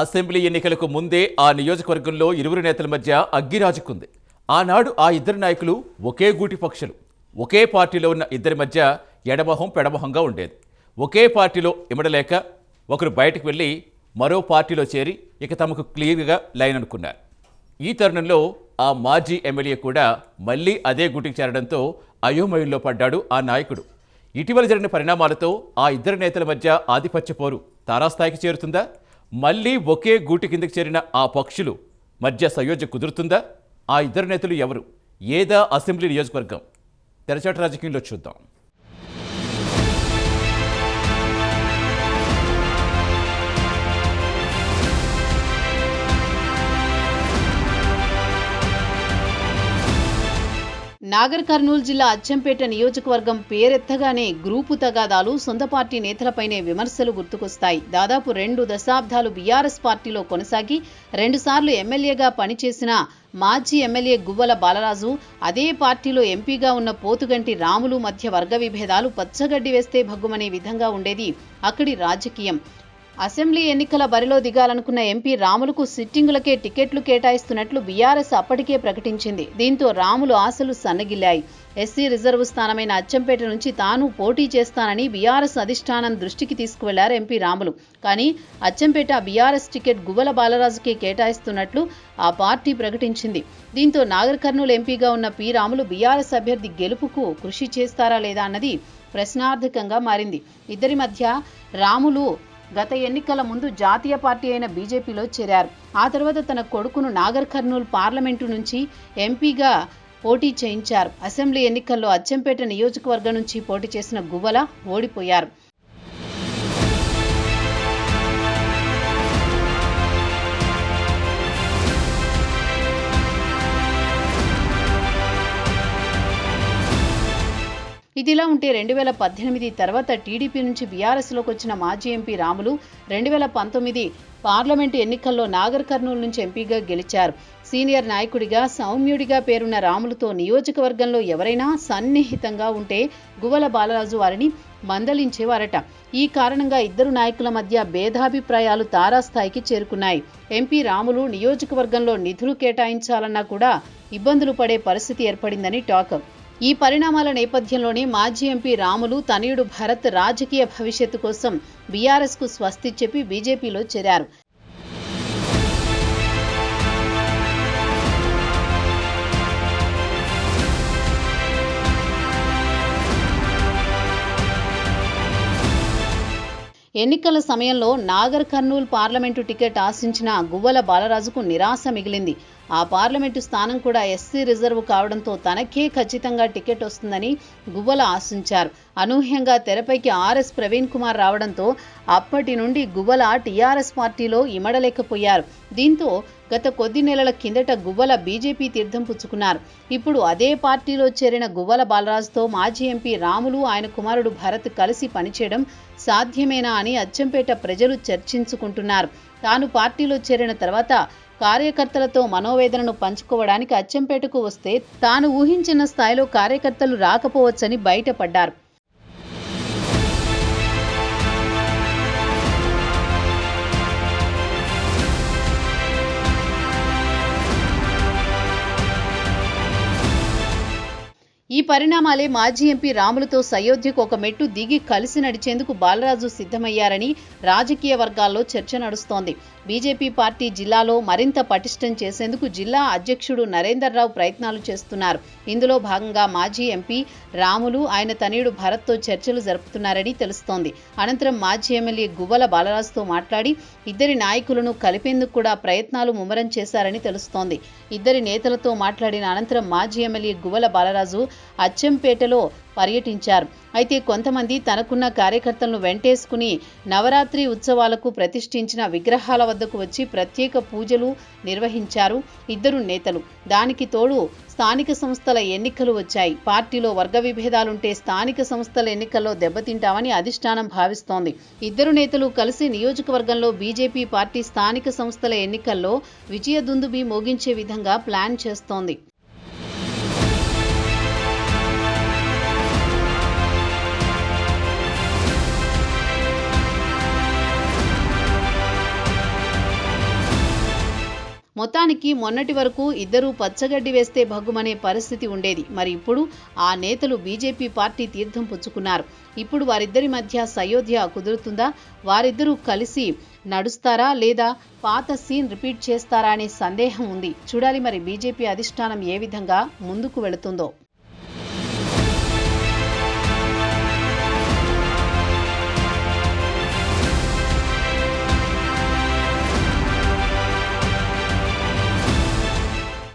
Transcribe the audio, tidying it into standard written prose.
Assembly ఎన్నికలకు ముందే ఆ నియోజకవర్గంలో ఇరువురు నేతల మధ్య అగ్గిరాజుకుంది. ఆనాడు ఆ ఇద్దరు నాయకులు ఒకే గూటి పక్షులు. ఒకే పార్టీలో ఉన్న ఇద్దరి మధ్య ఎడమొహం పెడమొహంగా ఉండేది. ఒకే పార్టీలో ఇమడలేక ఒకరు బయటకు వెళ్ళి మరో పార్టీలో చేరి ఇక తమకు క్లియర్గా లైన్ అనుకున్నారు. ఈ తరుణంలో ఆ మాజీ ఎమ్మెల్యే కూడా మళ్లీ అదే గూటికి చేరడంతో అయోమయంలో పడ్డాడు ఆ నాయకుడు. ఇటీవల జరిగిన పరిణామాలతో ఆ ఇద్దరు నేతల మధ్య ఆధిపత్య పోరు తారాస్థాయికి చేరుతుందా? మళ్లీ ఒకే గూటి కిందకి చేరిన ఆ పక్షులు మధ్య సయోధ్య కుదురుతుందా? ఆ ఇద్దరు నేతలు ఎవరు? ఏదా అసెంబ్లీ నియోజకవర్గం? తెరచాటు రాజకీయంలో చూద్దాం. నాగర్ కర్నూలు జిల్లా అచ్చంపేట నియోజకవర్గం పేరెత్తగానే గ్రూపు తగాదాలు, సొంత పార్టీ నేతలపైనే విమర్శలు గుర్తుకొస్తాయి. దాదాపు 2 దశాబ్దాలు బీఆర్ఎస్ పార్టీలో కొనసాగి 2 సార్లు ఎమ్మెల్యేగా పనిచేసిన మాజీ ఎమ్మెల్యే గువ్వల బాలరాజు, అదే పార్టీలో ఎంపీగా ఉన్న పోతుగంటి రాములు మధ్య వర్గ విభేదాలు పచ్చగడ్డి వేస్తే భగ్గుమనే విధంగా ఉండేది అక్కడి రాజకీయం. అసెంబ్లీ ఎన్నికల బరిలో దిగాలనుకున్న ఎంపీ రాములకు సిట్టింగులకే టికెట్లు కేటాయిస్తున్నట్లు బీఆర్ఎస్ అప్పటికే ప్రకటించింది. దీంతో రాములు ఆశలు సన్నగిల్లాయి. ఎస్సీ రిజర్వు స్థానమైన అచ్చంపేట నుంచి తాను పోటీ చేస్తానని బీఆర్ఎస్ అధిష్టానం దృష్టికి తీసుకువెళ్లారు ఎంపీ రాములు. కానీ అచ్చంపేట బీఆర్ఎస్ టికెట్ గువ్వల బాలరాజుకే కేటాయిస్తున్నట్లు ఆ పార్టీ ప్రకటించింది. దీంతో నాగర్ కర్నూలు ఎంపీగా ఉన్న పి రాములు బీఆర్ఎస్ అభ్యర్థి గెలుపుకు కృషి చేస్తారా లేదా అన్నది ప్రశ్నార్థకంగా మారింది. ఇద్దరి మధ్య రాములు గత ఎన్నికల ముందు జాతీయ పార్టీ అయిన బీజేపీలో చేరారు. ఆ తర్వాత తన కొడుకును నాగర్ కర్నూలు పార్లమెంటు నుంచి ఎంపీగా పోటీ చేయించారు. అసెంబ్లీ ఎన్నికల్లో అచ్చంపేట నియోజకవర్గం నుంచి పోటీ చేసిన గువ్వల ఓడిపోయారు. ఇదిలా ఉంటే 2018 తర్వాత టీడీపీ నుంచి బీఆర్ఎస్లోకి వచ్చిన మాజీ ఎంపీ రాములు 2019 పార్లమెంటు ఎన్నికల్లో నాగర్ కర్నూలు నుంచి ఎంపీగా గెలిచారు. సీనియర్ నాయకుడిగా, సౌమ్యుడిగా పేరున్న రాములతో నియోజకవర్గంలో ఎవరైనా సన్నిహితంగా ఉంటే గువ్వల బాలరాజు వారిని మందలించేవారట. ఈ కారణంగా ఇద్దరు నాయకుల మధ్య భేదాభిప్రాయాలు తారాస్థాయికి చేరుకున్నాయి. ఎంపీ రాములు నియోజకవర్గంలో నిధులు కేటాయించాలన్నా కూడా ఇబ్బందులు పడే పరిస్థితి ఏర్పడిందని టాక్. ఈ పరిణామాల నేపథ్యంలోనే మాజీ ఎంపీ రాములు తనయుడు భరత్ రాజకీయ భవిష్యత్తు కోసం బీఆర్ఎస్కు స్వస్తి చెప్పి బీజేపీలో చేరారు. ఎన్నికల సమయంలో నాగర్ కర్నూలు పార్లమెంటు టికెట్ ఆశించిన గువ్వల బాలరాజుకు నిరాశ మిగిలింది. ఆ పార్లమెంటు స్థానం కూడా ఎస్సీ రిజర్వ్ కావడంతో తనకే ఖచ్చితంగా టికెట్ వస్తుందని గువ్వల ఆశించారు. అనూహ్యంగా తెరపైకి ఆర్ఎస్ ప్రవీణ్ కుమార్ రావడంతో అప్పటి నుండి గువ్వల టీఆర్ఎస్ పార్టీలో ఇమడలేకపోయారు. దీంతో గత కొద్ది నెలల కిందట గువ్వల బీజేపీ తీర్థం పుచ్చుకున్నారు. ఇప్పుడు అదే పార్టీలో చేరిన గువ్వల బాలరాజుతో మాజీ ఎంపీ రాములు, ఆయన కుమారుడు భరత్ కలిసి పనిచేయడం సాధ్యమేనా అని అచ్చంపేట ప్రజలు చర్చించుకుంటున్నారు. తాను పార్టీలో చేరిన తర్వాత కార్యకర్తలతో మనోవేదనను పంచుకోవడానికి అచ్చంపేటకు వస్తే తాను ఊహించిన స్థాయిలో కార్యకర్తలు రాకపోవచ్చని బయటపడ్డారు. ఈ పరిణామాలే మాజీ ఎంపీ రాములతో సయోధ్యకు ఒక మెట్టు దిగి కలిసి నడిచేందుకు బాలరాజు సిద్ధమయ్యారని రాజకీయ వర్గాల్లో చర్చ నడుస్తోంది. బీజేపీ పార్టీ జిల్లాలో మరింత పటిష్టం చేసేందుకు జిల్లా అధ్యక్షుడు నరేందర్ రావు ప్రయత్నాలు చేస్తున్నారు. ఇందులో భాగంగా మాజీ ఎంపీ రాములు, ఆయన తనయుడు భరత్తో చర్చలు జరుపుతున్నారని తెలుస్తోంది. అనంతరం మాజీ ఎమ్మెల్యే గువ్వల బాలరాజుతో మాట్లాడి ఇద్దరి నాయకులను కలిపేందుకు కూడా ప్రయత్నాలు ముమ్మరం చేశారని తెలుస్తోంది. ఇద్దరి నేతలతో మాట్లాడిన అనంతరం మాజీ ఎమ్మెల్యే గువ్వల బాలరాజు అచ్చంపేటలో పర్యటించారు. అయితే కొంతమంది తనకున్న కార్యకర్తలను వెంటేసుకుని నవరాత్రి ఉత్సవాలకు ప్రతిష్ఠించిన విగ్రహాల వద్దకు వచ్చి ప్రత్యేక పూజలు నిర్వహించారు ఇద్దరు నేతలు. దానికి తోడు స్థానిక సంస్థల ఎన్నికలు వచ్చాయి. పార్టీలో వర్గ విభేదాలుంటే స్థానిక సంస్థల ఎన్నికల్లో దెబ్బతింటామని అధిష్టానం భావిస్తోంది. ఇద్దరు నేతలు కలిసి నియోజకవర్గంలో బీజేపీ పార్టీ స్థానిక సంస్థల ఎన్నికల్లో విజయదుందుబి మోగించే విధంగా ప్లాన్ చేస్తోంది. మొత్తానికి మొన్నటి వరకు ఇద్దరూ పచ్చగడ్డి వేస్తే భగ్గుమనే పరిస్థితి ఉండేది. మరి ఇప్పుడు ఆ నేతలు బీజేపీ పార్టీ తీర్థం పుచ్చుకున్నారు. ఇప్పుడు వారిద్దరి మధ్య సయోధ్య కుదురుతుందా? వారిద్దరూ కలిసి నడుస్తారా లేదా పాత సీన్ రిపీట్ చేస్తారా అనే సందేహం ఉంది. చూడాలి మరి బీజేపీ అధిష్టానం ఏ విధంగా ముందుకు వెళుతుందో.